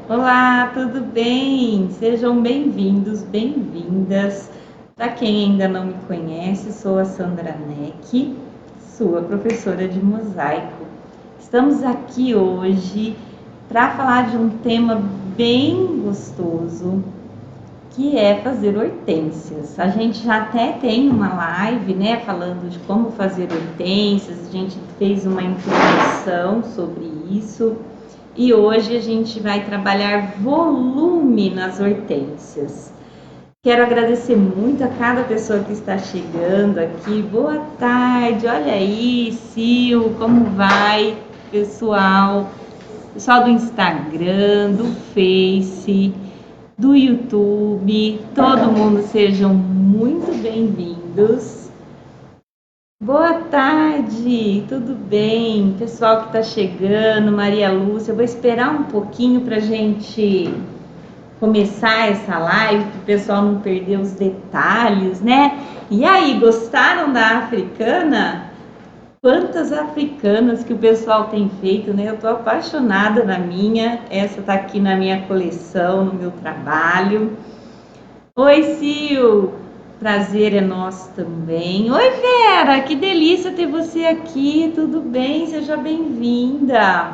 Olá, tudo bem? Sejam bem-vindos, bem-vindas. Para quem ainda não me conhece, sou a Sandra Neck, sua professora de mosaico. Estamos aqui hoje para falar de um tema bem gostoso, que é fazer hortênsias. A gente já até tem uma live, né, falando de como fazer hortênsias, a gente fez uma introdução sobre isso. E hoje a gente vai trabalhar volume nas hortênsias. Quero agradecer muito a cada pessoa que está chegando aqui. Boa tarde, olha aí, Sil, como vai, pessoal? Pessoal do Instagram, do Face, do YouTube, todo mundo sejam muito bem-vindos. Boa tarde, tudo bem? Pessoal que está chegando, Maria Lúcia, eu vou esperar um pouquinho para a gente começar essa live, para o pessoal não perder os detalhes, né? E aí, gostaram da africana? Quantas africanas que o pessoal tem feito, né? Eu tô apaixonada na minha, essa tá aqui na minha coleção, no meu trabalho. Oi, Sil! Prazer é nosso também. Oi, Vera! Que delícia ter você aqui. Tudo bem? Seja bem-vinda.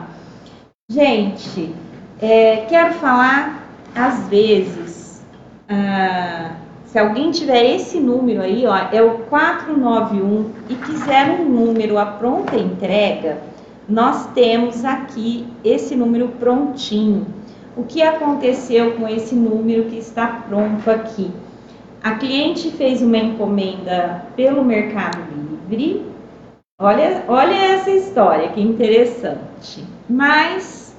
Gente, quero falar, às vezes, se alguém tiver esse número aí, ó, é o 491 e quiser um número à pronta entrega, nós temos aqui esse número prontinho. O que aconteceu com esse número que está pronto aqui? A cliente fez uma encomenda pelo Mercado Livre. Olha essa história, que interessante. Mas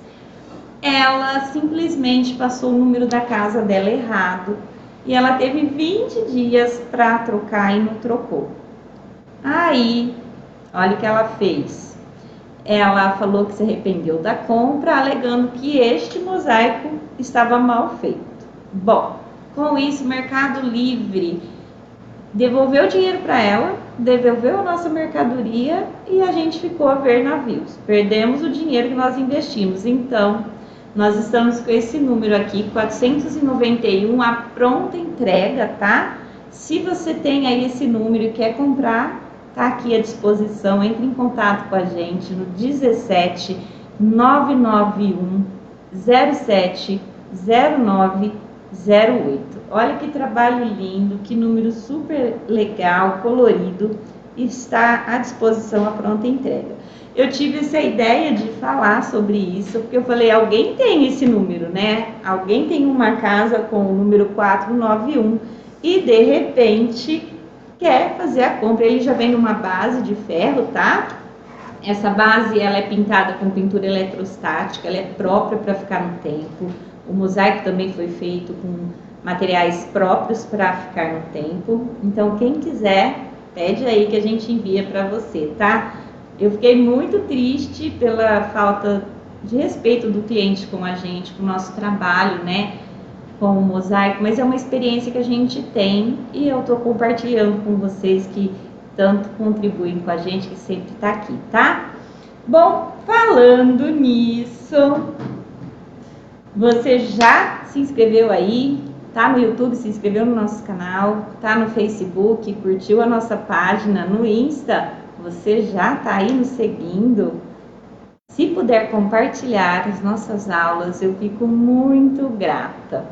ela simplesmente passou o número da casa dela errado e ela teve 20 dias para trocar e não trocou. Aí, olha o que ela fez. Ela falou que se arrependeu da compra, alegando que este mosaico estava mal feito. Bom, com isso, o Mercado Livre devolveu o dinheiro para ela, devolveu a nossa mercadoria e a gente ficou a ver navios. Perdemos o dinheiro que nós investimos. Então, nós estamos com esse número aqui, 491, a pronta entrega, tá? Se você tem aí esse número e quer comprar, tá aqui à disposição. Entre em contato com a gente no 17 991 07 09 08. Olha que trabalho lindo, que número super legal, colorido, está à disposição a pronta entrega. Eu tive essa ideia de falar sobre isso, porque eu falei, alguém tem esse número, né? Alguém tem uma casa com o número 491 e de repente quer fazer a compra. Ele já vem numa base de ferro, tá? Essa base ela é pintada com pintura eletrostática, ela é própria para ficar no tempo. O mosaico também foi feito com materiais próprios para ficar no tempo. Então, quem quiser, pede aí que a gente envia para você, tá? Eu fiquei muito triste pela falta de respeito do cliente com a gente, com o nosso trabalho, né? Com o mosaico, mas é uma experiência que a gente tem e eu tô compartilhando com vocês que tanto contribuem com a gente, que sempre tá aqui, tá? Bom, falando nisso, você já se inscreveu aí? Tá no YouTube, se inscreveu no nosso canal? Tá no Facebook, curtiu a nossa página no Insta? Você já tá aí nos seguindo? Se puder compartilhar as nossas aulas, eu fico muito grata.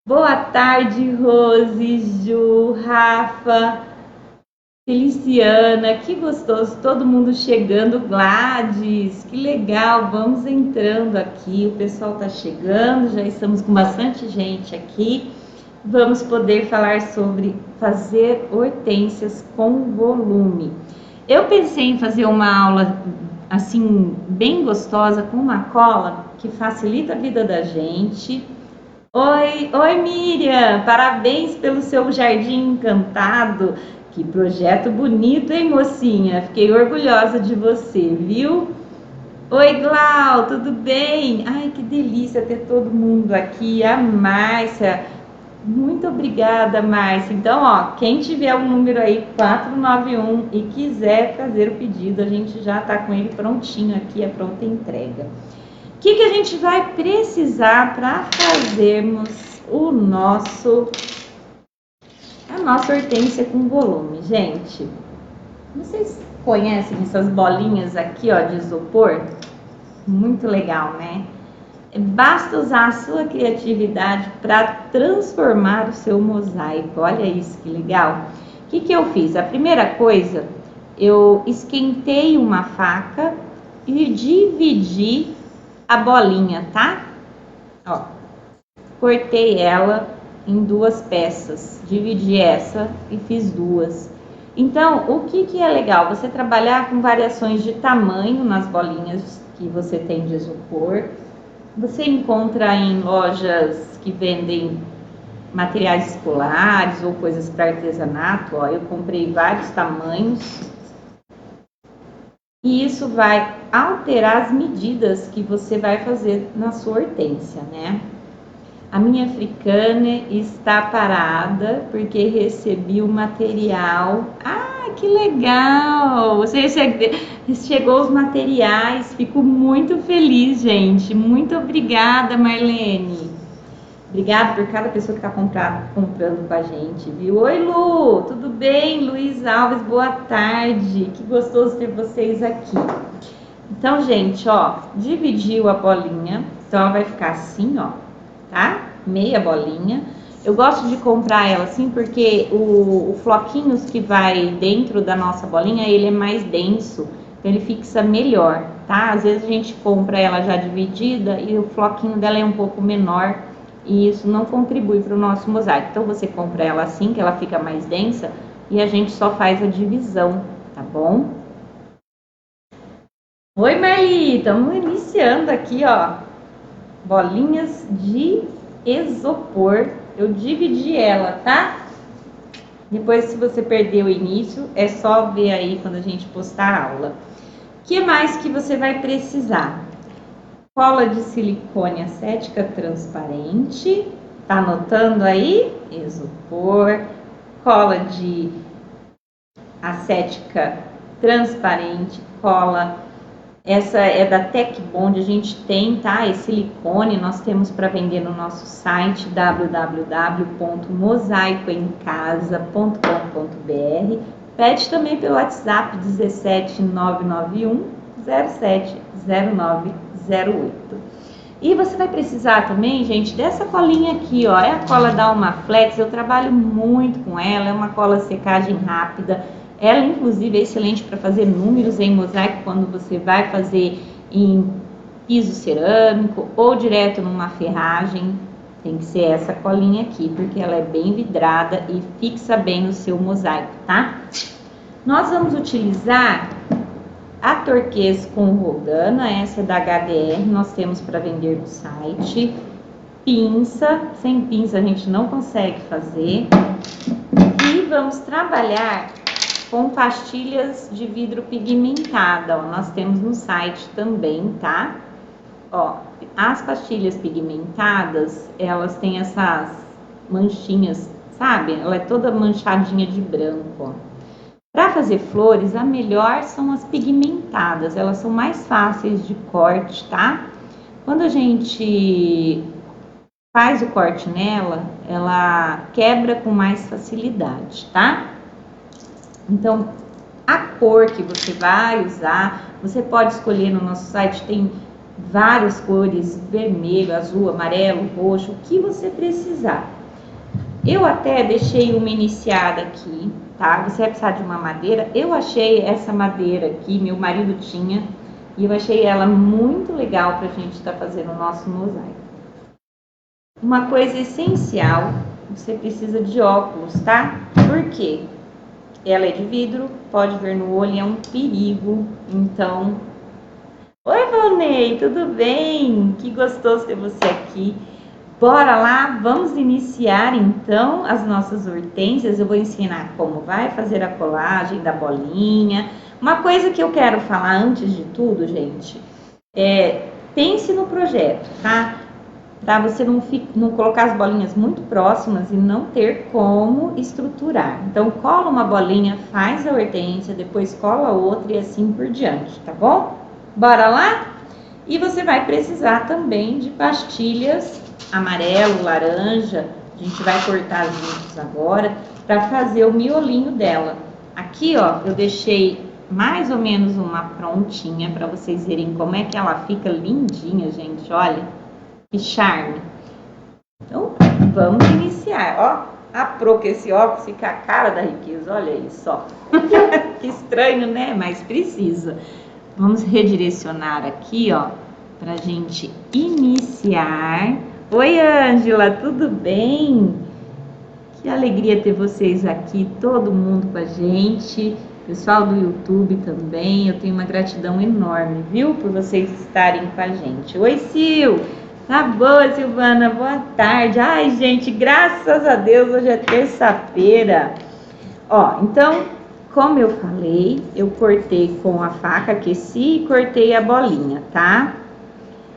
Boa tarde, Rose, Ju, Rafa, Feliciana, que gostoso, todo mundo chegando. Gladys, que legal, vamos entrando aqui, o pessoal está chegando, já estamos com bastante gente aqui. Vamos poder falar sobre fazer hortênsias com volume. Eu pensei em fazer uma aula assim, bem gostosa, com uma cola que facilita a vida da gente. Oi Miriam, parabéns pelo seu jardim encantado. Que projeto bonito, hein, mocinha? Fiquei orgulhosa de você, viu? Oi, Glau, tudo bem? Ai, que delícia ter todo mundo aqui. A Márcia, muito obrigada, Márcia. Então, ó, quem tiver o número aí, 491, e quiser fazer o pedido, a gente já tá com ele prontinho aqui, a pronta entrega. que a gente vai precisar para fazermos a nossa hortênsia com volume, gente? Vocês conhecem essas bolinhas aqui, ó, de isopor? Muito legal, né? Basta usar a sua criatividade para transformar o seu mosaico. Olha isso que legal. O que eu fiz? A primeira coisa, eu esquentei uma faca e dividi a bolinha, tá? Ó, cortei ela em duas peças, dividi essa e fiz duas. Então, o que é legal? Você trabalhar com variações de tamanho nas bolinhas que você tem de isopor. Você encontra em lojas que vendem materiais escolares ou coisas para artesanato, ó, eu comprei vários tamanhos. E isso vai alterar as medidas que você vai fazer na sua hortênsia, né? A minha africana está parada porque recebi o material. Ah, que legal! Você chegou os materiais, fico muito feliz, gente. Muito obrigada, Marlene. Obrigada por cada pessoa que está comprando com a gente, viu? Oi, Lu, tudo bem? Luiz Alves, boa tarde. Que gostoso ter vocês aqui. Então, gente, ó, dividiu a bolinha. Então, ela vai ficar assim, ó, tá? Meia bolinha. Eu gosto de comprar ela assim porque o floquinhos que vai dentro da nossa bolinha, ele é mais denso, então ele fixa melhor, tá? Às vezes a gente compra ela já dividida e o floquinho dela é um pouco menor e isso não contribui para o nosso mosaico. Então você compra ela assim, que ela fica mais densa e a gente só faz a divisão, tá bom? Oi, Marli, estamos iniciando aqui, ó, bolinhas de isopor. Eu dividi ela, tá? Depois, se você perdeu o início, é só ver aí quando a gente postar a aula. O que mais que você vai precisar? Cola de silicone acética transparente. Tá anotando aí? Isopor. Cola de acética transparente. Cola. Essa é da Tec Bond, a gente tem, tá? Esse silicone nós temos para vender no nosso site www.mosaicoemcasa.com.br. Pede também pelo WhatsApp 17991 070908. E você vai precisar também, gente, dessa colinha aqui, ó, é a cola da Almaflex, eu trabalho muito com ela, é uma cola secagem rápida. Ela, inclusive, é excelente para fazer números em mosaico quando você vai fazer em piso cerâmico ou direto numa ferragem. Tem que ser essa colinha aqui, porque ela é bem vidrada e fixa bem o seu mosaico, tá? Nós vamos utilizar a turquesa com rodana, essa é da HDR, nós temos para vender no site. Pinça, sem pinça a gente não consegue fazer. E vamos trabalhar com pastilhas de vidro pigmentada, ó, nós temos no site também, tá? Ó, as pastilhas pigmentadas, elas têm essas manchinhas, sabe? Ela é toda manchadinha de branco, ó. Para fazer flores, a melhor são as pigmentadas, elas são mais fáceis de corte, tá? Quando a gente faz o corte nela, ela quebra com mais facilidade, tá? Então, a cor que você vai usar, você pode escolher no nosso site, tem várias cores, vermelho, azul, amarelo, roxo, o que você precisar. Eu até deixei uma iniciada aqui, tá? Você vai precisar de uma madeira. Eu achei essa madeira aqui, meu marido tinha, e eu achei ela muito legal pra gente estar fazendo o nosso mosaico. Uma coisa essencial, você precisa de óculos, tá? Por quê? Ela é de vidro, pode ver no olho, é um perigo. Então, oi, Valnei, tudo bem? Que gostoso ter você aqui. Bora lá, vamos iniciar então as nossas hortênsias. Eu vou ensinar como vai fazer a colagem da bolinha. Uma coisa que eu quero falar antes de tudo, gente, pense no projeto, tá? Para você não colocar as bolinhas muito próximas e não ter como estruturar. Então, cola uma bolinha, faz a hortênsia, depois cola outra e assim por diante, tá bom? Bora lá? E você vai precisar também de pastilhas amarelo, laranja. A gente vai cortar juntos agora para fazer o miolinho dela. Aqui, ó, eu deixei mais ou menos uma prontinha para vocês verem como é que ela fica lindinha, gente. Olha, que charme. Então, vamos iniciar. Ó, a Pro, que esse óculos fica a cara da riqueza. Olha isso, ó. Que estranho, né? Mas precisa. Vamos redirecionar aqui, ó, pra gente iniciar. Oi, Ângela, tudo bem? Que alegria ter vocês aqui, todo mundo com a gente. Pessoal do YouTube também, eu tenho uma gratidão enorme, viu? Por vocês estarem com a gente. Oi, Sil! Tá boa, Silvana, boa tarde. Ai, gente, graças a Deus, hoje é terça-feira. Ó, então, como eu falei, eu cortei com a faca, aqueci e cortei a bolinha, tá?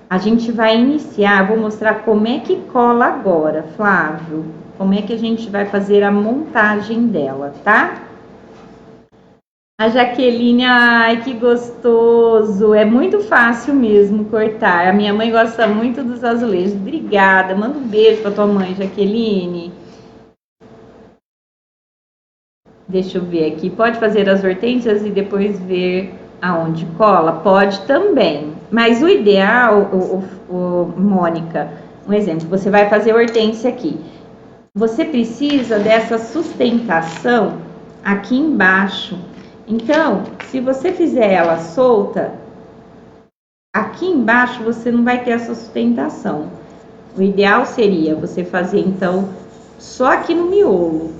A gente vai iniciar, vou mostrar como é que cola agora, Flávio. Como é que a gente vai fazer a montagem dela, tá? A Jaqueline, ai, que gostoso. É muito fácil mesmo cortar. A minha mãe gosta muito dos azulejos. Obrigada. Manda um beijo pra tua mãe, Jaqueline. Deixa eu ver aqui. Pode fazer as hortênsias e depois ver aonde cola? Pode também. Mas o ideal, Mônica, um exemplo, você vai fazer hortênsia aqui. Você precisa dessa sustentação aqui embaixo. Então, se você fizer ela solta, aqui embaixo você não vai ter essa sustentação. O ideal seria você fazer, então, só aqui no miolo.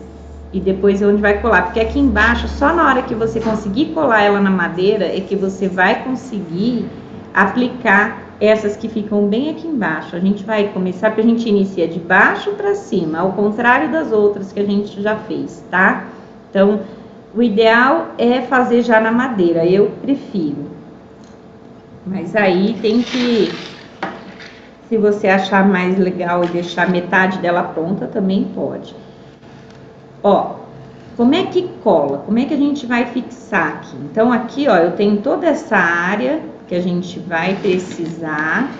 E depois é onde vai colar. Porque aqui embaixo, só na hora que você conseguir colar ela na madeira, é que você vai conseguir aplicar essas que ficam bem aqui embaixo. A gente vai começar, porque a gente inicia de baixo para cima, ao contrário das outras que a gente já fez, tá? Então, o ideal é fazer já na madeira, eu prefiro. Mas aí tem que, se você achar mais legal e deixar metade dela pronta, também pode. Ó, como é que cola? Como é que a gente vai fixar aqui? Então, aqui, ó, eu tenho toda essa área que a gente vai precisar,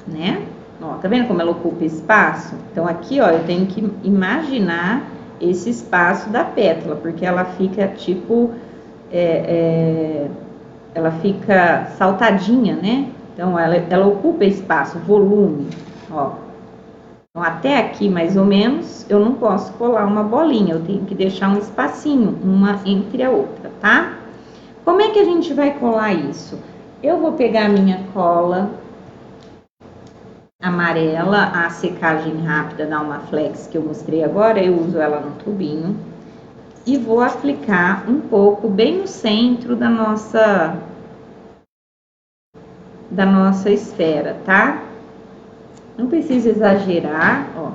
né? Ó, tá vendo como ela ocupa espaço? Então, aqui, ó, eu tenho que imaginar esse espaço da pétala, porque ela fica tipo, ela fica saltadinha, né? Então, ela ocupa espaço, volume, ó. Então, até aqui, mais ou menos, eu não posso colar uma bolinha, eu tenho que deixar um espacinho, uma entre a outra, tá? Como é que a gente vai colar isso? Eu vou pegar a minha cola amarela, a secagem rápida da Almaflex que eu mostrei agora, eu uso ela no tubinho. E vou aplicar um pouco bem no centro da nossa esfera, tá? Não precisa exagerar, ó.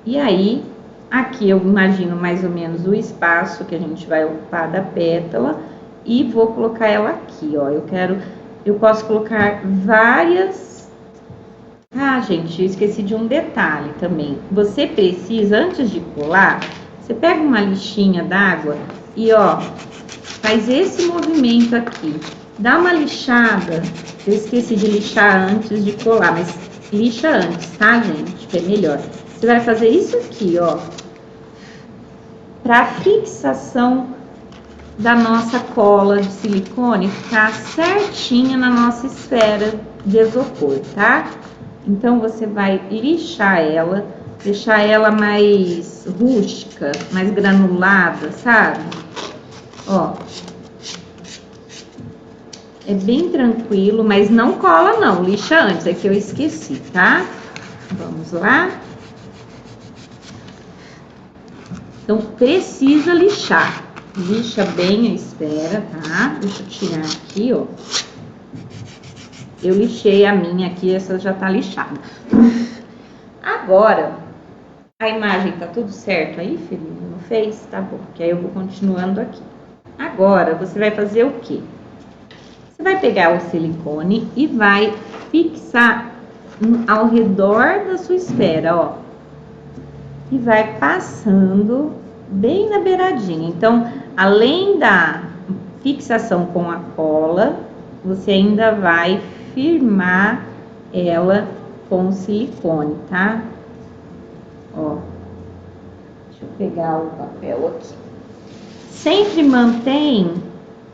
E aí, aqui eu imagino mais ou menos o espaço que a gente vai ocupar da pétala e vou colocar ela aqui, ó. Eu posso colocar várias... Ah, gente, eu esqueci de um detalhe também. Você precisa, antes de colar, você pega uma lixinha d'água e, ó, faz esse movimento aqui. Dá uma lixada. Eu esqueci de lixar antes de colar, mas lixa antes, tá, gente? Que é melhor. Você vai fazer isso aqui, ó, para fixação da nossa cola de silicone ficar certinha na nossa esfera de isopor, tá? Então, você vai lixar ela, deixar ela mais rústica, mais granulada, sabe? Ó. É bem tranquilo, mas não cola não, lixa antes, é que eu esqueci, tá? Vamos lá. Então, precisa lixar. Lixa bem a esfera, tá? Deixa eu tirar aqui, ó. Eu lixei a minha aqui, essa já tá lixada. Agora, a imagem tá tudo certo aí, Felipe? Não fez? Tá bom, que aí eu vou continuando aqui. Agora, você vai fazer o quê? Você vai pegar o silicone e vai fixar ao redor da sua esfera, ó. E vai passando bem na beiradinha. Então, além da fixação com a cola, você ainda vai firmar ela com silicone, tá? Ó, deixa eu pegar o papel aqui. Sempre mantém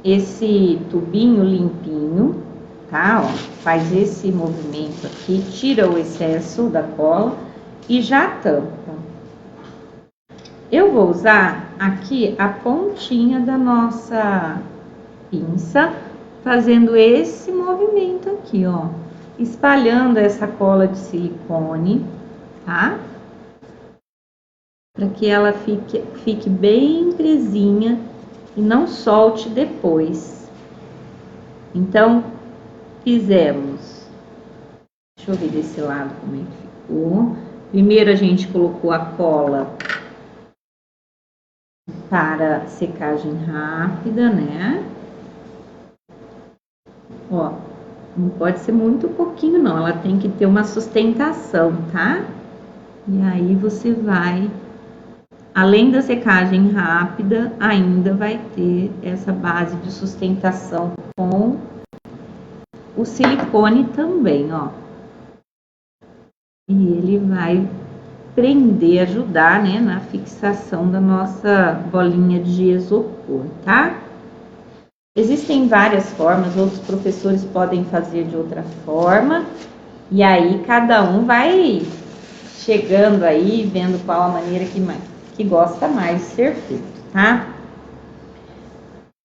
esse tubinho limpinho, tá? Ó, faz esse movimento aqui, tira o excesso da cola e já tampa. Eu vou usar aqui a pontinha da nossa pinça, fazendo esse movimento aqui, ó, espalhando essa cola de silicone, tá? Para que ela fique bem presinha e não solte depois. Então, fizemos, deixa eu ver desse lado como é que ficou. Primeiro a gente colocou a cola para secagem rápida, né? Ó, não pode ser muito pouquinho não, ela tem que ter uma sustentação, tá? E aí você vai, além da secagem rápida, ainda vai ter essa base de sustentação com o silicone também, ó. E ele vai prender, ajudar, né, na fixação da nossa bolinha de isopor, tá? Existem várias formas, outros professores podem fazer de outra forma, e aí cada um vai chegando aí, vendo qual a maneira que gosta mais de ser feito, tá?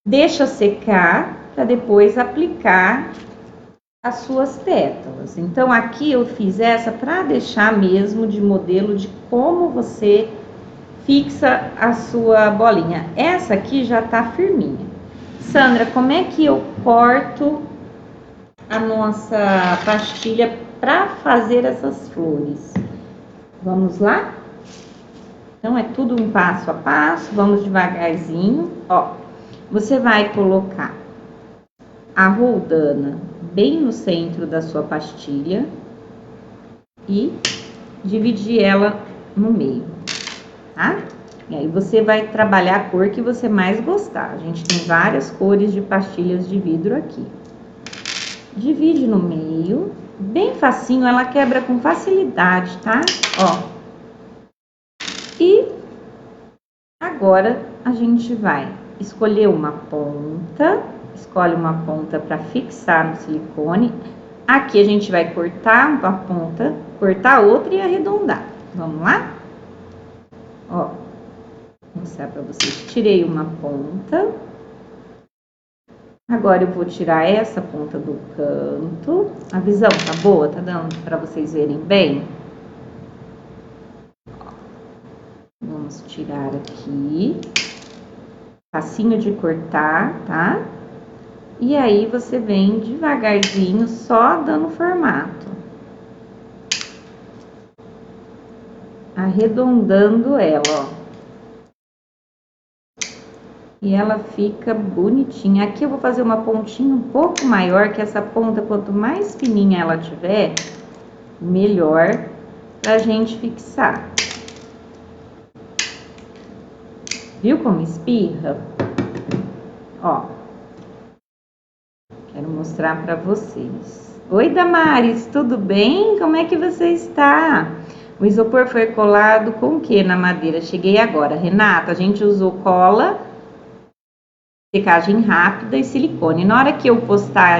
Deixa secar para depois aplicar as suas pétalas. Então, aqui eu fiz essa para deixar mesmo de modelo de como você fixa a sua bolinha. Essa aqui já tá firminha. Sandra, como é que eu corto a nossa pastilha para fazer essas flores? Vamos lá? Então, é tudo um passo a passo, vamos devagarzinho. Ó, você vai colocar a roldana bem no centro da sua pastilha e dividir ela no meio, tá? E aí você vai trabalhar a cor que você mais gostar. A gente tem várias cores de pastilhas de vidro aqui. Divide no meio, bem facinho, ela quebra com facilidade, tá? Ó. E agora a gente vai escolher uma ponta, escolhe uma ponta para fixar no silicone. Aqui a gente vai cortar uma ponta, cortar outra e arredondar. Vamos lá? Ó, vou mostrar para vocês. Tirei uma ponta. Agora eu vou tirar essa ponta do canto. A visão tá boa? Tá dando para vocês verem bem? Vamos tirar aqui. Facinho de cortar, tá? E aí você vem devagarzinho, só dando formato. Arredondando ela, ó. E ela fica bonitinha. Aqui eu vou fazer uma pontinha um pouco maior, que essa ponta, quanto mais fininha ela tiver, melhor pra gente fixar. Viu como espirra? Ó. Quero mostrar pra vocês. Oi, Damares, tudo bem? Como é que você está? O isopor foi colado com o que na madeira? Cheguei agora. Renata, a gente usou cola, secagem rápida e silicone. Na hora que eu postar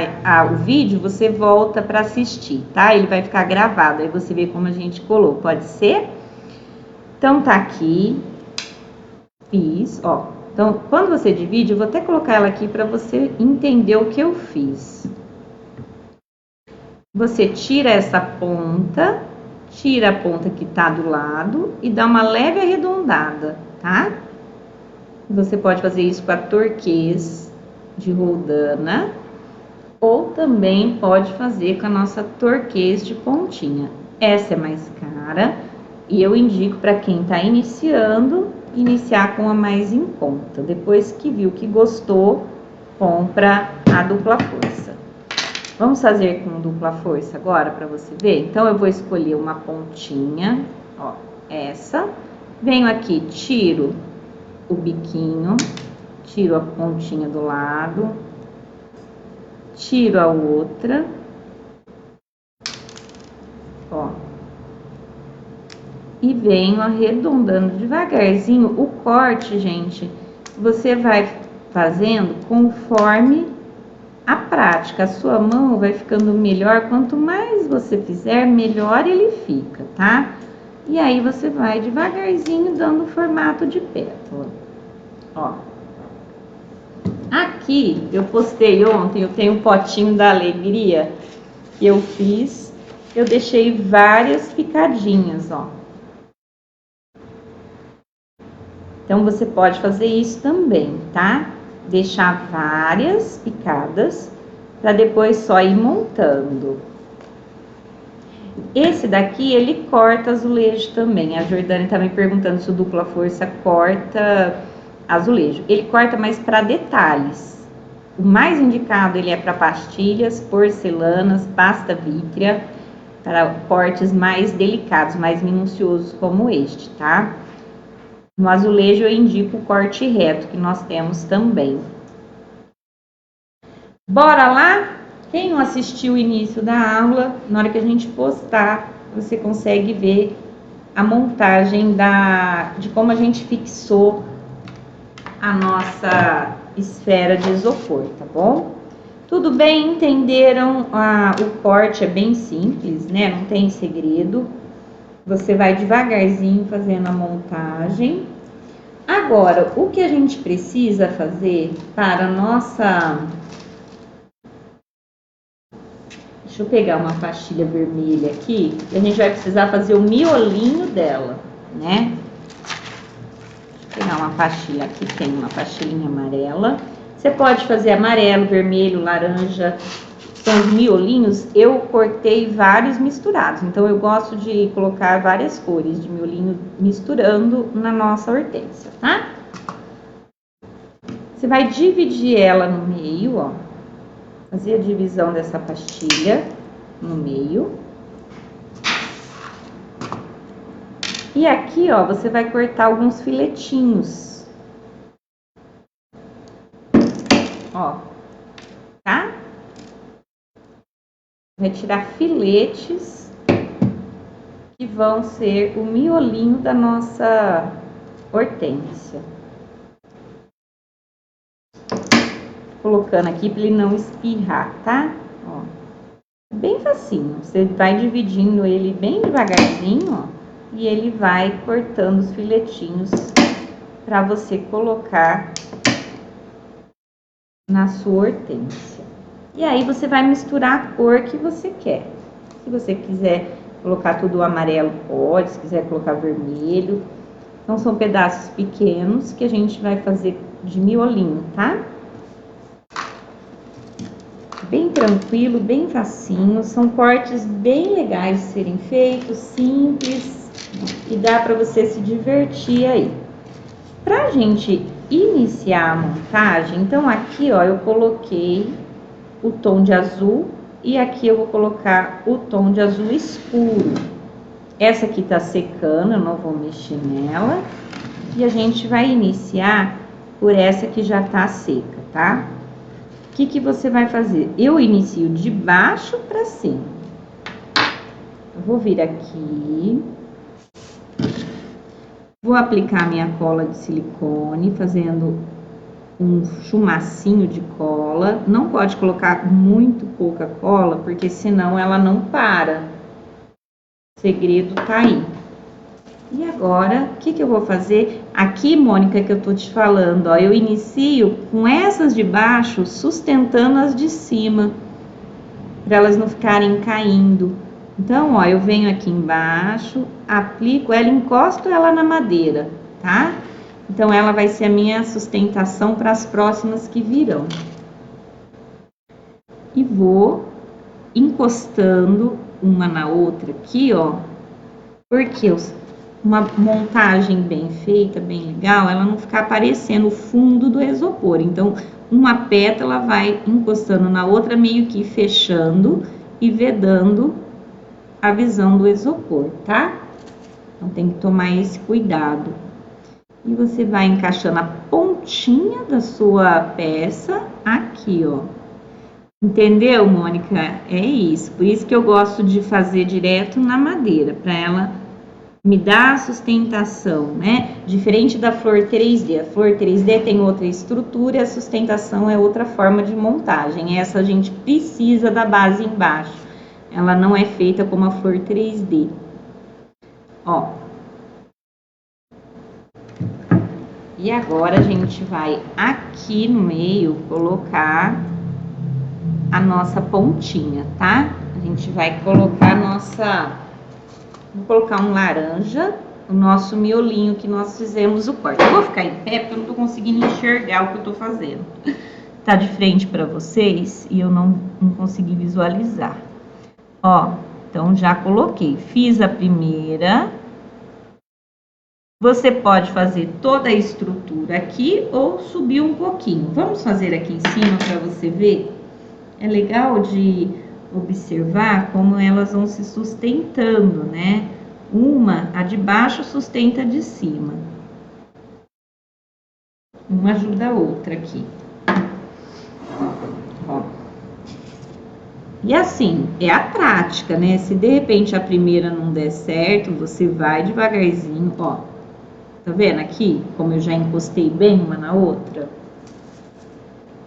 o vídeo, você volta para assistir, tá? Ele vai ficar gravado, aí você vê como a gente colou, pode ser? Então, tá aqui. Fiz, ó. Então, quando você divide, eu vou até colocar ela aqui para você entender o que eu fiz. Você tira essa ponta, tira a ponta que tá do lado e dá uma leve arredondada, tá? Você pode fazer isso com a torquês de roldana ou também pode fazer com a nossa torquês de pontinha. Essa é mais cara e eu indico para quem está iniciando, iniciar com a mais em conta. Depois que viu que gostou, compra a dupla força. Vamos fazer com dupla força agora para você ver? Então, eu vou escolher uma pontinha, ó, essa. Venho aqui, tiro o biquinho, tiro a pontinha do lado, tiro a outra ó. E venho arredondando devagarzinho. O corte, gente, você vai fazendo conforme a prática. A sua mão vai ficando melhor. Quanto mais você fizer, melhor ele fica, tá? E aí você vai devagarzinho dando o formato de pétala. Ó. Aqui, eu postei ontem, eu tenho um potinho da alegria que eu fiz. Eu deixei várias picadinhas, ó. Então, você pode fazer isso também, tá? Deixar várias picadas, para depois só ir montando. Esse daqui, ele corta azulejo também. A Jordânia tá me perguntando se o dupla força corta azulejo. Ele corta mais para detalhes. O mais indicado, ele é para pastilhas, porcelanas, pasta vítrea, para cortes mais delicados, mais minuciosos como este, tá? No azulejo eu indico o corte reto, que nós temos também. Bora lá? Quem não assistiu o início da aula, na hora que a gente postar, você consegue ver a montagem de como a gente fixou a nossa esfera de isopor, tá bom? Tudo bem? Entenderam? O corte é bem simples, né? Não tem segredo. Você vai devagarzinho fazendo a montagem. Agora, o que a gente precisa fazer para a nossa... Deixa eu pegar uma pastilha vermelha aqui. A gente vai precisar fazer o miolinho dela, né? Vou pegar uma pastilha aqui, tem uma pastilhinha amarela. Você pode fazer amarelo, vermelho, laranja. São os miolinhos, eu cortei vários misturados. Então, eu gosto de colocar várias cores de miolinho misturando na nossa hortênsia, tá? Você vai dividir ela no meio, ó. Fazer a divisão dessa pastilha no meio. E aqui, ó, você vai cortar alguns filetinhos. Ó, tá? Vai tirar filetes que vão ser o miolinho da nossa hortênsia. Colocando aqui para ele não espirrar, tá? Ó, bem facinho. Você vai dividindo ele bem devagarzinho, ó, e ele vai cortando os filetinhos para você colocar na sua hortênsia. E aí você vai misturar a cor que você quer. Se você quiser colocar tudo amarelo, pode. Se quiser colocar vermelho. Então, são pedaços pequenos que a gente vai fazer de miolinho, tá? Bem tranquilo, bem facinho. São cortes bem legais de serem feitos, simples. E dá para você se divertir aí. Pra gente iniciar a montagem, então aqui, ó, eu coloquei o tom de azul e aqui eu vou colocar o tom de azul escuro. Essa aqui tá secando, eu não vou mexer nela. E a gente vai iniciar por essa que já tá seca, tá? O que você vai fazer? Eu inicio de baixo pra cima. Eu vou vir aqui. Vou aplicar minha cola de silicone, fazendo um chumacinho de cola. Não pode colocar muito pouca cola, porque senão ela não para. O segredo tá aí. E agora, o que eu vou fazer? Aqui, Mônica, que eu tô te falando, ó, eu inicio com essas de baixo, sustentando as de cima, para elas não ficarem caindo. Então, ó, eu venho aqui embaixo, aplico ela, encosto ela na madeira, tá? Então, ela vai ser a minha sustentação para as próximas que virão. E vou encostando uma na outra aqui, ó, porque uma montagem bem feita, bem legal, ela não ficar aparecendo o fundo do isopor. Então, uma pétala vai encostando na outra, meio que fechando e vedando a visão do isopor, tá? Então, tem que tomar esse cuidado. E você vai encaixando a pontinha da sua peça aqui, ó. Entendeu, Mônica? É isso. Por isso que eu gosto de fazer direto na madeira, para ela me dar a sustentação, né? Diferente da flor 3D. A flor 3D tem outra estrutura e a sustentação é outra forma de montagem. Essa a gente precisa da base embaixo. Ela não é feita como a flor 3D. Ó. E agora a gente vai aqui no meio colocar a nossa pontinha, tá? A gente vai colocar a nossa... Vou colocar um laranja, o nosso miolinho que nós fizemos o corte. Eu vou ficar em pé porque eu não tô conseguindo enxergar o que eu tô fazendo. Tá de frente para vocês e eu não consegui visualizar. Ó, então já coloquei. Fiz a primeira. Você pode fazer toda a estrutura aqui ou subir um pouquinho. Vamos fazer aqui em cima para você ver? É legal de observar como elas vão se sustentando, né? A de baixo sustenta a de cima. Uma ajuda a outra aqui. Ó. E assim, é a prática, né? Se de repente a primeira não der certo, você vai devagarzinho, ó. Tá vendo aqui? Como eu já encostei bem uma na outra.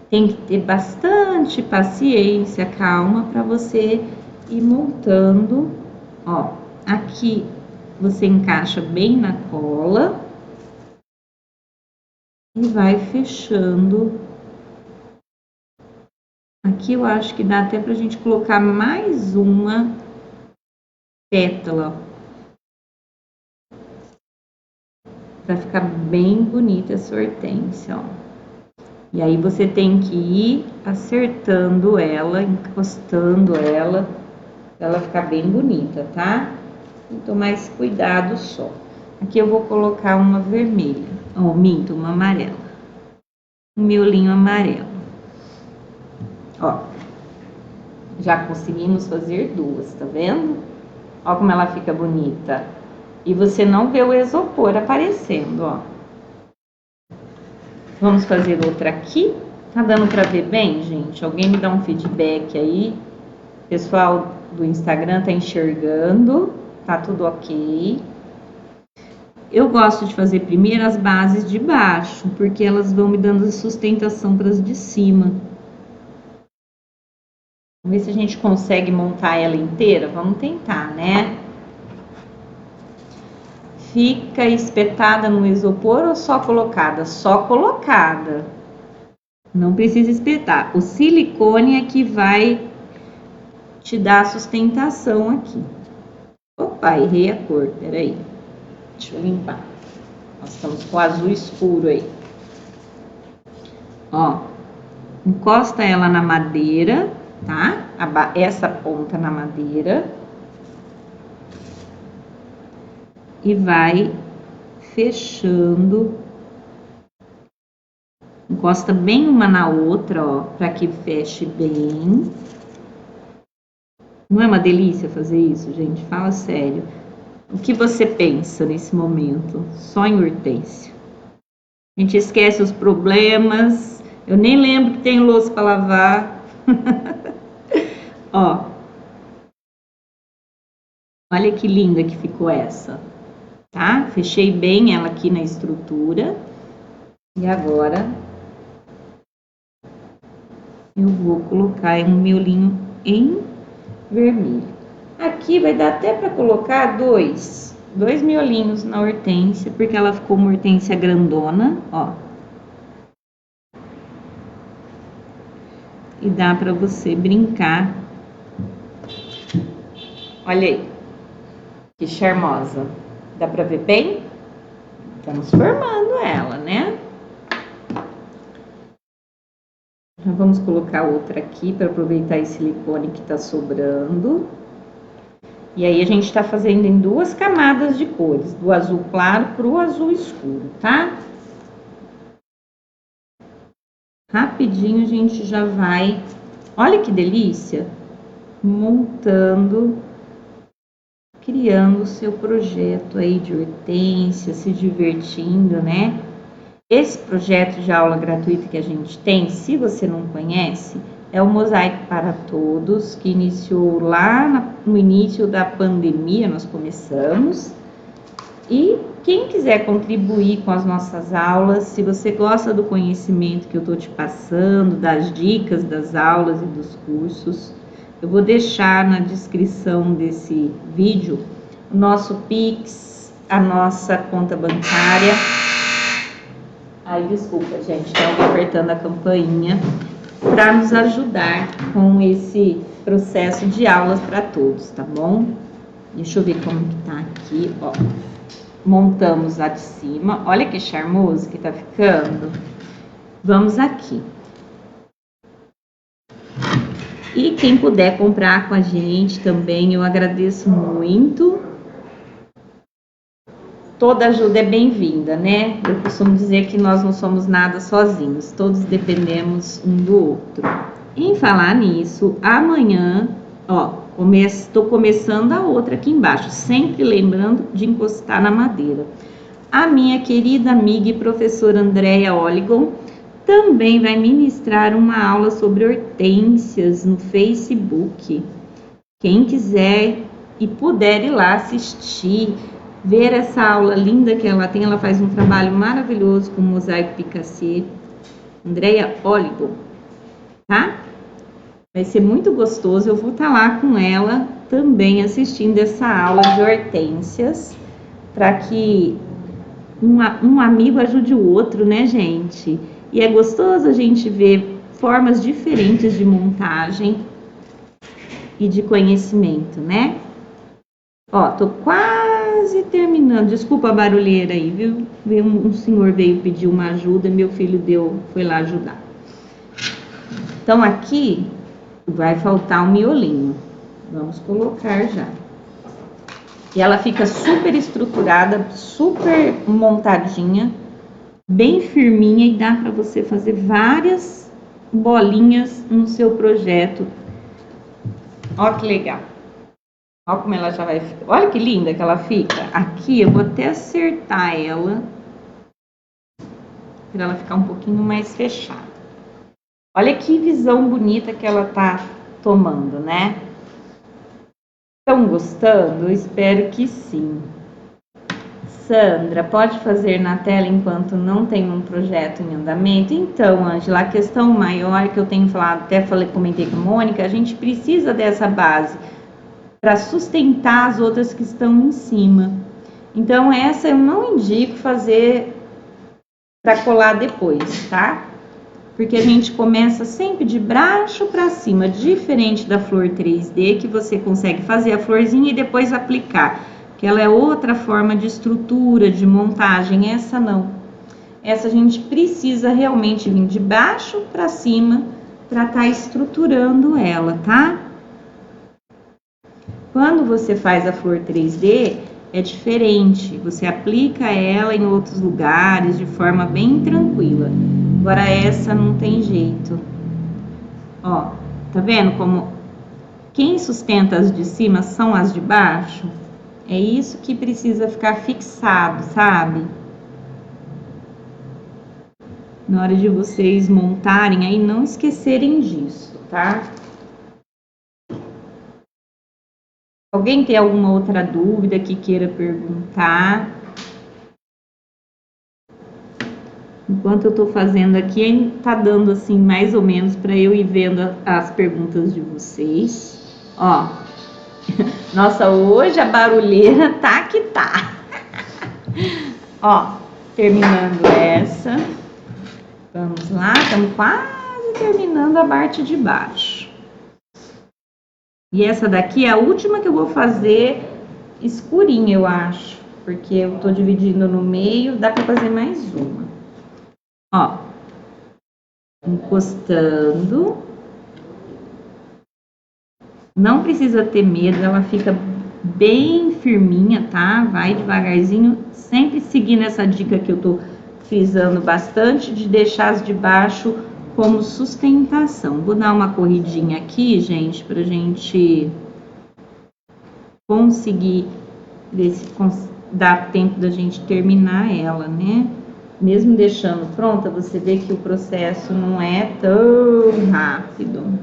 Tem que ter bastante paciência, calma, para você ir montando. Ó, aqui você encaixa bem na cola e vai fechando. Aqui eu acho que dá até pra gente colocar mais uma pétala, para ficar bem bonita essa hortênsia, ó. E aí você tem que ir acertando ela, encostando ela, pra ela ficar bem bonita, tá? Tem que tomar esse cuidado só. Aqui eu vou colocar uma vermelha, ou minto, uma amarela. Um miolinho amarelo. Ó, já conseguimos fazer duas, tá vendo? Ó como ela fica bonita. E você não vê o isopor aparecendo, ó. Vamos fazer outra aqui. Tá dando pra ver bem, gente? Alguém me dá um feedback aí. Pessoal do Instagram tá enxergando. Tá tudo ok. Eu gosto de fazer primeiro as bases de baixo, porque elas vão me dando sustentação para as de cima. Vamos ver se a gente consegue montar ela inteira. Vamos tentar, né? Fica espetada no isopor ou só colocada? Só colocada. Não precisa espetar. O silicone é que vai te dar a sustentação aqui. Opa, errei a cor. Peraí. Deixa eu limpar. Nós estamos com o azul escuro aí. Ó. Encosta ela na madeira, tá? Essa ponta na madeira. E vai fechando. Encosta bem uma na outra, ó, para que feche bem. Não é uma delícia fazer isso, gente? Fala sério. O que você pensa nesse momento? Só em hortênsia. A gente esquece os problemas. Eu nem lembro que tem louça para lavar. Ó. Olha que linda que ficou essa. Tá? Fechei bem ela aqui na estrutura. E agora eu vou colocar um miolinho em vermelho. Aqui vai dar até para colocar dois miolinhos na hortênsia, porque ela ficou uma hortênsia grandona, ó. E dá para você brincar. Olha aí, que charmosa. Dá para ver bem? Estamos formando ela, né? Já vamos colocar outra aqui para aproveitar esse silicone que tá sobrando. E aí a gente tá fazendo em duas camadas de cores, do azul claro pro azul escuro, tá? Rapidinho a gente já vai, olha que delícia, montando, criando o seu projeto aí de hortênsia, se divertindo, né? Esse projeto de aula gratuita que a gente tem, se você não conhece, é o Mosaico para Todos, que iniciou lá no início da pandemia, nós começamos. E quem quiser contribuir com as nossas aulas, se você gosta do conhecimento que eu estou te passando, das dicas das aulas e dos cursos, eu vou deixar na descrição desse vídeo o nosso Pix, a nossa conta bancária. Ai, desculpa, gente, estão apertando a campainha para nos ajudar com esse processo de aulas para todos, tá bom? Deixa eu ver como que tá aqui, ó. Montamos a de cima, olha que charmoso que tá ficando. Vamos aqui. E quem puder comprar com a gente também, eu agradeço muito. Toda ajuda é bem-vinda, né? Eu costumo dizer que nós não somos nada sozinhos, todos dependemos um do outro. Em falar nisso, amanhã, ó, estou começando a outra aqui embaixo, sempre lembrando de encostar na madeira. A minha querida amiga e professora Andréia Oligon também vai ministrar uma aula sobre hortênsias no Facebook. Quem quiser e puder ir lá assistir, ver essa aula linda que ela tem, ela faz um trabalho maravilhoso com mosaico picassê. Andréia Oligon, tá? Vai ser muito gostoso, eu vou estar lá com ela também assistindo essa aula de hortênsias, para que um amigo ajude o outro, né, gente? E é gostoso a gente ver formas diferentes de montagem e de conhecimento, né? Ó, tô quase terminando. Desculpa a barulheira aí, viu? Um senhor veio pedir uma ajuda, meu filho foi lá ajudar. Então aqui vai faltar um miolinho. Vamos colocar já. E ela fica super estruturada, super montadinha, bem firminha, e dá para você fazer várias bolinhas no seu projeto. Ó que legal. Ó como ela já vai ficar. Olha que linda que ela fica. Aqui eu vou até acertar ela, para ela ficar um pouquinho mais fechada. Olha que visão bonita que ela tá tomando, né? Estão gostando? Eu espero que sim. Sandra, pode fazer na tela enquanto não tem um projeto em andamento? Então, Ângela, a questão maior que eu tenho falado, comentei com a Mônica, a gente precisa dessa base para sustentar as outras que estão em cima. Então, essa eu não indico fazer para colar depois, tá? Porque a gente começa sempre de baixo para cima, diferente da flor 3D, que você consegue fazer a florzinha e depois aplicar, que ela é outra forma de estrutura, de montagem. Essa não. Essa a gente precisa realmente vir de baixo para cima para estar estruturando ela, tá? Quando você faz a flor 3D, é diferente. Você aplica ela em outros lugares de forma bem tranquila. Agora essa não tem jeito. Ó, tá vendo como quem sustenta as de cima são as de baixo? É isso que precisa ficar fixado, sabe? Na hora de vocês montarem aí, não esquecerem disso, tá? Alguém tem alguma outra dúvida que queira perguntar? Enquanto eu tô fazendo aqui, tá dando assim mais ou menos para eu ir vendo as perguntas de vocês. Ó, nossa, hoje a barulheira tá que tá. Ó, terminando essa. Vamos lá, estamos quase terminando a parte de baixo. E essa daqui é a última que eu vou fazer escurinha, eu acho. Porque eu tô dividindo no meio, dá para fazer mais uma. Ó, encostando. Não precisa ter medo, ela fica bem firminha, tá? Vai devagarzinho, sempre seguindo essa dica que eu tô frisando bastante, de deixar as de baixo como sustentação. Vou dar uma corridinha aqui, gente, pra gente conseguir ver se dá tempo da gente terminar ela, né? mesmo deixando pronta, você vê que o processo não é tão rápido.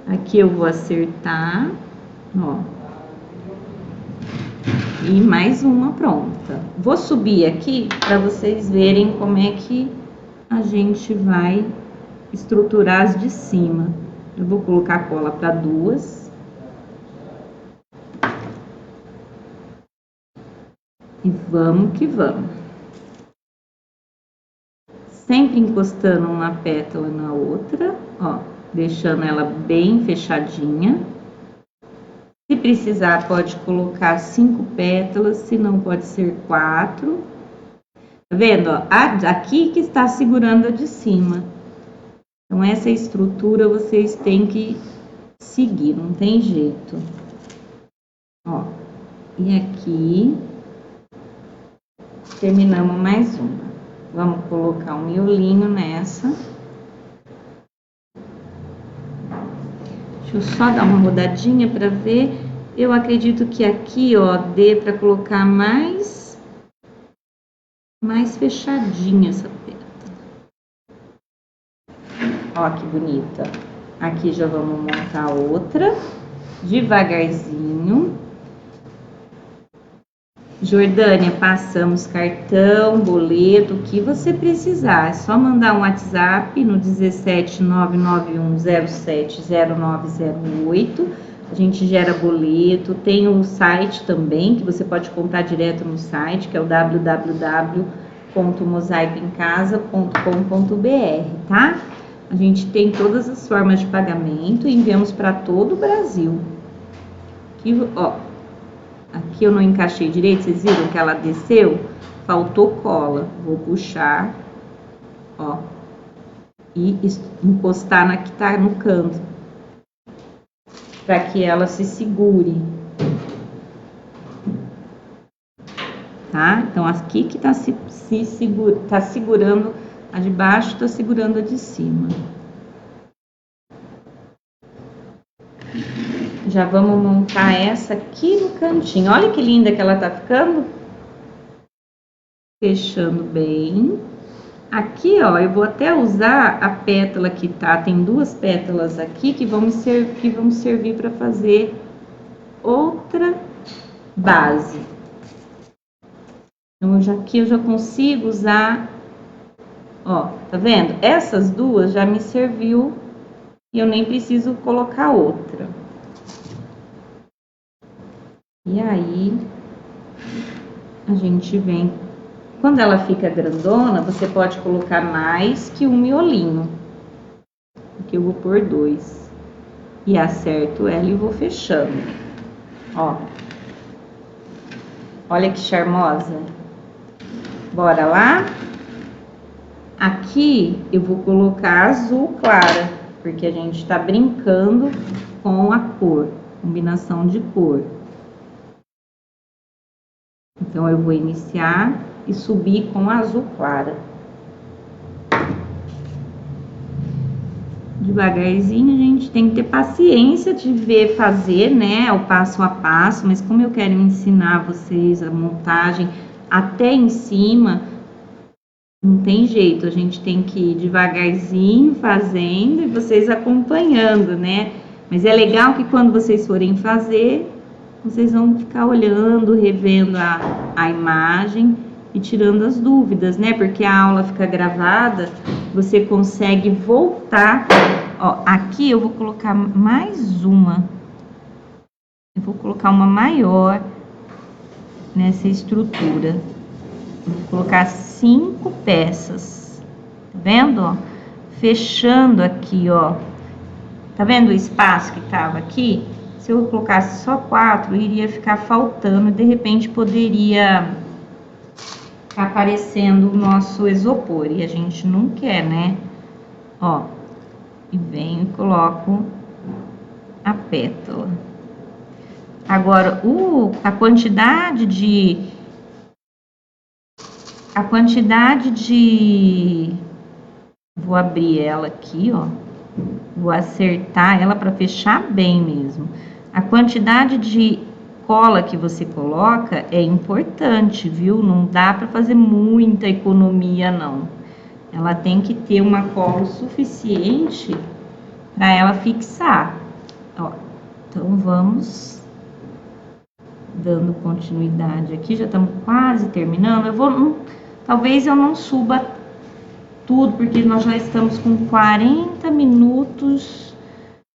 Aqui eu vou acertar, ó. E mais uma pronta. Vou subir aqui para vocês verem como é que a gente vai estruturar as de cima. Eu vou colocar cola para duas. E vamos que vamos. Sempre encostando uma pétala na outra, ó, deixando ela bem fechadinha. Se precisar, pode colocar 5 pétalas, se não, pode ser 4. Tá vendo, ó? Aqui que está segurando a de cima. Então, essa estrutura vocês têm que seguir, não tem jeito. Ó, e aqui, terminamos mais uma. Vamos colocar um miolinho nessa. Deixa eu só dar uma rodadinha para ver. Eu acredito que aqui, ó, dê para colocar mais fechadinha essa pétala. Ó, que bonita. Aqui já vamos montar outra, devagarzinho. Jordânia, passamos cartão, boleto, o que você precisar. É só mandar um WhatsApp no 17991070908. A gente gera boleto. Tem o site também, que você pode comprar direto no site, que é o www.mosaicoemcasa.com.br, tá? A gente tem todas as formas de pagamento e enviamos para todo o Brasil. Aqui, ó. Aqui eu não encaixei direito, vocês viram que ela desceu? Faltou cola. Vou puxar, ó, e encostar na que tá no canto, para que ela se segure. Tá? Então, aqui que tá tá segurando a de baixo, tá segurando a de cima. Já vamos montar essa aqui no cantinho. Olha que linda que ela tá ficando. Fechando bem. Aqui, ó, eu vou até usar a pétala que tá. Tem duas pétalas aqui que vão servir para fazer outra base. Então, aqui eu já consigo usar, ó, tá vendo? Essas duas já me serviu e eu nem preciso colocar outra. E aí, a gente vem... Quando ela fica grandona, você pode colocar mais que um miolinho. Aqui eu vou pôr 2. E acerto ela e vou fechando. Ó. Olha que charmosa. Bora lá? Aqui eu vou colocar azul clara, porque a gente tá brincando com a cor, combinação de cor. Então, eu vou iniciar e subir com azul clara. Devagarzinho, a gente tem que ter paciência de ver fazer, né, o passo a passo, mas como eu quero ensinar vocês a montagem até em cima, não tem jeito, a gente tem que ir devagarzinho fazendo e vocês acompanhando, né? Mas é legal que quando vocês forem fazer, vocês vão ficar olhando, revendo a imagem e tirando as dúvidas, né? Porque a aula fica gravada, você consegue voltar. Ó, aqui eu vou colocar mais uma. Eu vou colocar uma maior nessa estrutura. Eu vou colocar 5 peças. Tá vendo, ó? Fechando aqui, ó. Tá vendo o espaço que tava aqui? Se eu colocasse só 4, iria ficar faltando e de repente poderia ficar aparecendo o nosso isopor. E a gente não quer, né? Ó, e venho e coloco a pétala. Agora, a quantidade de... Vou abrir ela aqui, ó. Vou acertar ela para fechar bem mesmo. A quantidade de cola que você coloca é importante, viu? Não dá para fazer muita economia, não. Ela tem que ter uma cola suficiente para ela fixar. Ó, então, vamos dando continuidade aqui, já estamos quase terminando. Talvez eu não suba tudo, porque nós já estamos com 40 minutos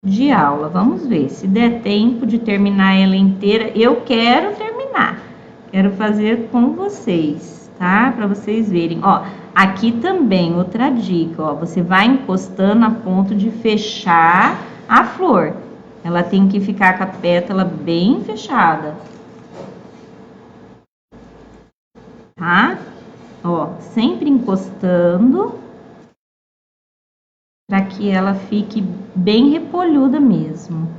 de aula. Vamos ver, se der tempo de terminar ela inteira, eu quero terminar. Quero fazer com vocês, tá? Para vocês verem. Ó, aqui também, outra dica, ó, você vai encostando a ponto de fechar a flor. Ela tem que ficar com a pétala bem fechada. Tá? Ó, sempre encostando para que ela fique bem repolhuda mesmo.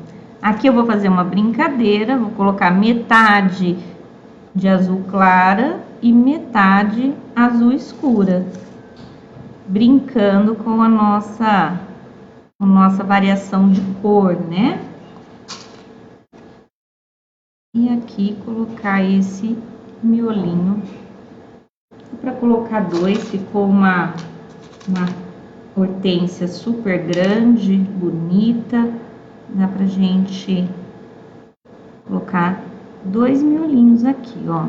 Aqui eu vou fazer uma brincadeira, vou colocar metade de azul clara e metade azul escura, brincando com a nossa variação de cor, né? E aqui colocar esse miolinho. Para colocar dois, ficou uma hortênsia super grande, bonita. Dá pra gente colocar 2 miolinhos aqui, ó.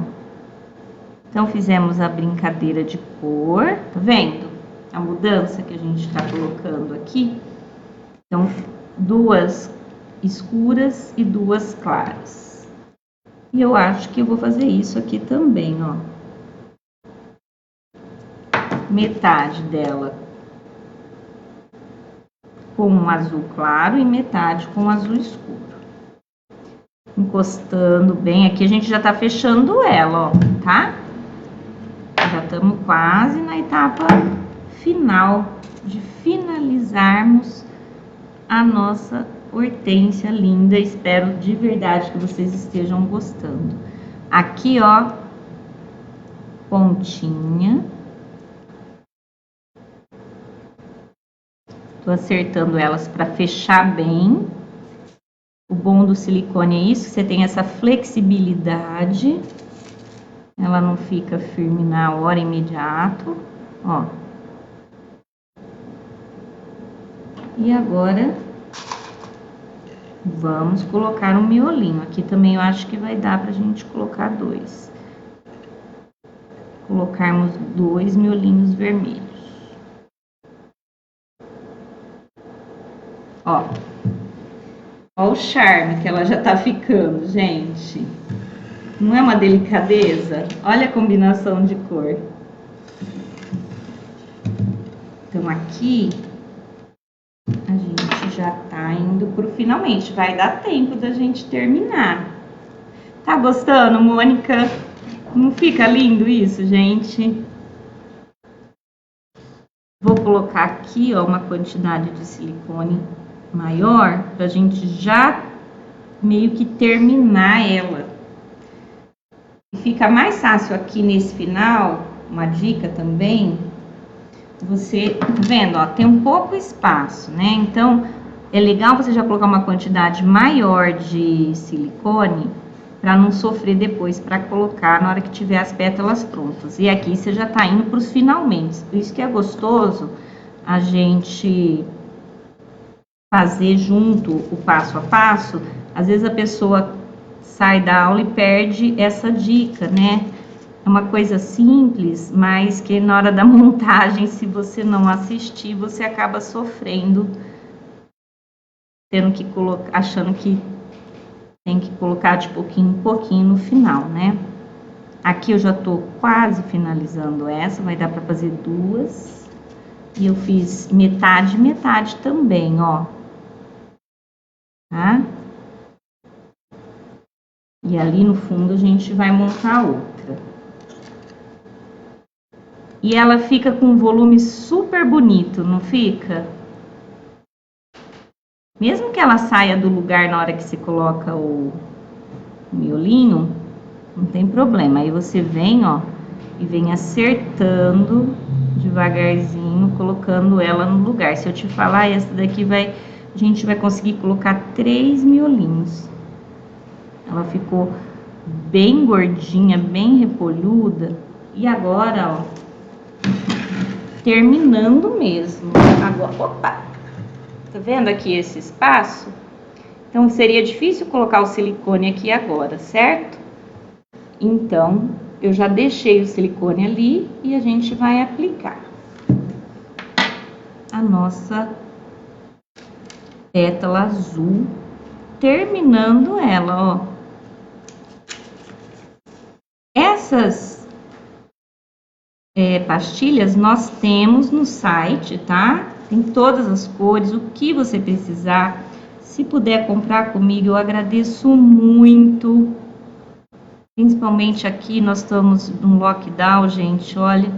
Então, fizemos a brincadeira de cor, tá vendo? A mudança que a gente tá colocando aqui. Então, 2 escuras e 2 claras. E eu acho que eu vou fazer isso aqui também, ó. Metade dela com um azul claro e metade com azul escuro. Encostando bem, aqui a gente já tá fechando ela, ó, tá? Já estamos quase na etapa final de finalizarmos a nossa hortênsia linda. Espero de verdade que vocês estejam gostando. Aqui, ó, pontinha. Tô acertando elas para fechar bem. O bom do silicone é isso, que você tem essa flexibilidade. Ela não fica firme na hora imediato, ó. E agora, vamos colocar um miolinho. Aqui também eu acho que vai dar pra gente colocar 2. Colocarmos 2 miolinhos vermelhos. Ó. Ó o charme que ela já tá ficando, gente. Não é uma delicadeza? Olha a combinação de cor. Então, aqui, a gente já tá indo pro finalmente. Vai dar tempo da gente terminar. Tá gostando, Mônica? Não fica lindo isso, gente? Vou colocar aqui, ó, uma quantidade de silicone maior, pra gente já meio que terminar ela. E fica mais fácil aqui nesse final, uma dica também, você, tá vendo, ó, tem um pouco espaço, né? Então, é legal você já colocar uma quantidade maior de silicone, para não sofrer depois para colocar na hora que tiver as pétalas prontas. E aqui você já tá indo pros finalmente. Por isso que é gostoso a gente fazer junto o passo a passo. Às vezes a pessoa sai da aula e perde essa dica, né? É uma coisa simples, mas que na hora da montagem, se você não assistir, você acaba sofrendo, tendo que colocar, achando que tem que colocar de pouquinho em pouquinho no final, né? Aqui eu já tô quase finalizando essa, vai dar para fazer 2. E eu fiz metade, metade também, ó. Tá? E ali no fundo a gente vai montar outra. E ela fica com um volume super bonito, não fica? Mesmo que ela saia do lugar na hora que você coloca o miolinho, não tem problema. Aí você vem, ó, e vem acertando devagarzinho, colocando ela no lugar. Se eu te falar, essa daqui a gente vai conseguir colocar 3 miolinhos. Ela ficou bem gordinha, bem repolhuda. E agora, ó, terminando mesmo. Agora, opa! Tá vendo aqui esse espaço? Então, seria difícil colocar o silicone aqui agora, certo? Então, eu já deixei o silicone ali e a gente vai aplicar a nossa pétala azul, terminando ela, ó. Essas pastilhas nós temos no site, tá? Tem todas as cores, o que você precisar. Se puder comprar comigo, eu agradeço muito. Principalmente aqui, nós estamos num lockdown, gente, olha.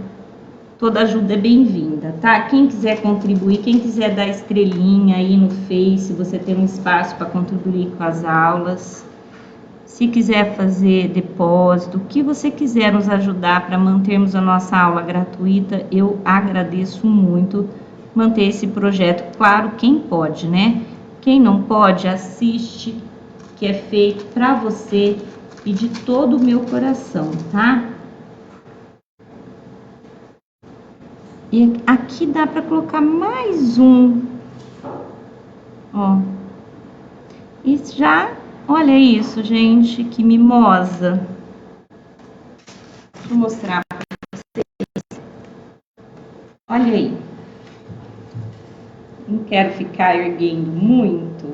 Toda ajuda é bem-vinda, tá? Quem quiser contribuir, quem quiser dar estrelinha aí no Face, você tem um espaço para contribuir com as aulas. Se quiser fazer depósito, o que você quiser nos ajudar para mantermos a nossa aula gratuita, eu agradeço muito manter esse projeto. Claro, quem pode, né? Quem não pode, assiste, que é feito para você e de todo o meu coração, tá? E aqui dá para colocar mais um, ó. E já, olha isso, gente, que mimosa. Deixa eu mostrar para vocês. Olha aí. Não quero ficar erguendo muito,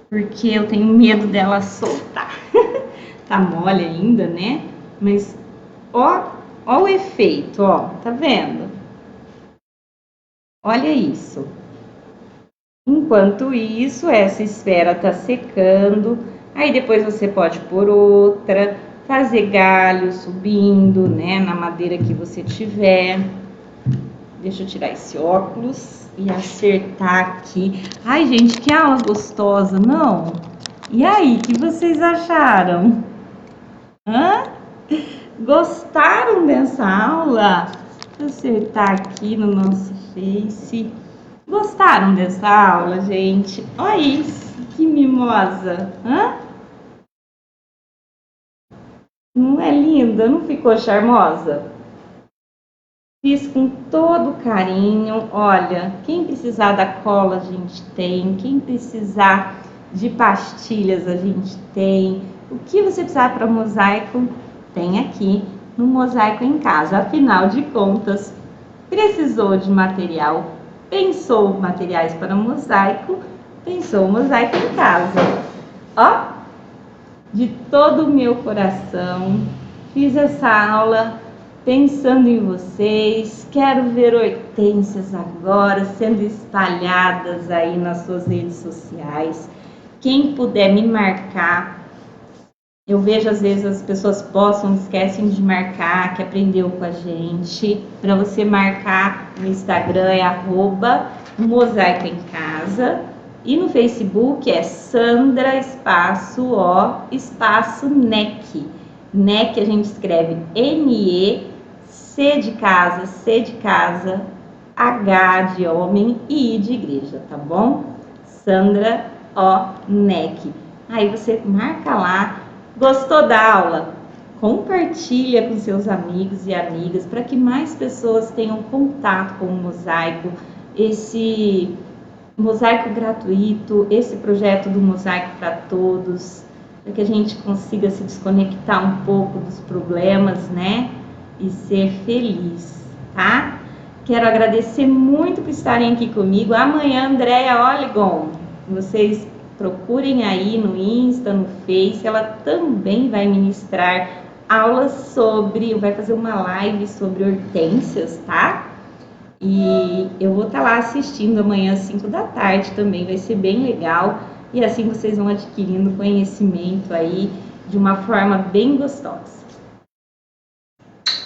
porque eu tenho medo dela soltar. Tá mole ainda, né? Mas, ó o efeito, ó. Tá vendo? Olha isso. Enquanto isso, essa esfera tá secando. Aí depois você pode pôr outra, fazer galho subindo, né, na madeira que você tiver. Deixa eu tirar esse óculos e acertar aqui. Ai, gente, que aula gostosa, não? E aí, o que vocês acharam? Hã? Gostaram dessa aula? Deixa eu acertar aqui no nosso Face. Gostaram dessa aula, gente? Olha isso, que mimosa. Hã? Não é linda? Não ficou charmosa? Fiz com todo carinho. Olha, quem precisar da cola a gente tem, quem precisar de pastilhas a gente tem. O que você precisar para mosaico, tem aqui no Mosaico em Casa. Afinal de contas, precisou de material, pensou materiais para mosaico, pensou mosaico em casa. Ó, de todo o meu coração, fiz essa aula pensando em vocês. Quero ver hortênsias agora sendo espalhadas aí nas suas redes sociais. Quem puder me marcar, eu vejo às vezes as pessoas postam, esquecem de marcar, que aprendeu com a gente. Para você marcar no Instagram é @mosaico em casa e no Facebook é Sandra espaço O espaço NEC. NEC a gente escreve NE, C de casa, H de homem e I de igreja, tá bom? Sandra O NEC. Aí você marca lá. Gostou da aula? Compartilha com seus amigos e amigas para que mais pessoas tenham contato com o mosaico, esse mosaico gratuito, esse projeto do Mosaico para Todos, para que a gente consiga se desconectar um pouco dos problemas, né? E ser feliz, tá? Quero agradecer muito por estarem aqui comigo. Amanhã, Andréia Oligon, vocês procurem aí no Insta, no Face, ela também vai ministrar aulas sobre, vai fazer uma live sobre hortênsias, tá? E eu vou estar lá assistindo amanhã às 5 da tarde também, vai ser bem legal. E assim vocês vão adquirindo conhecimento aí de uma forma bem gostosa.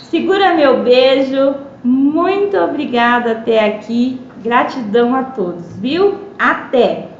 Segura meu beijo, muito obrigada até aqui, gratidão a todos, viu? Até!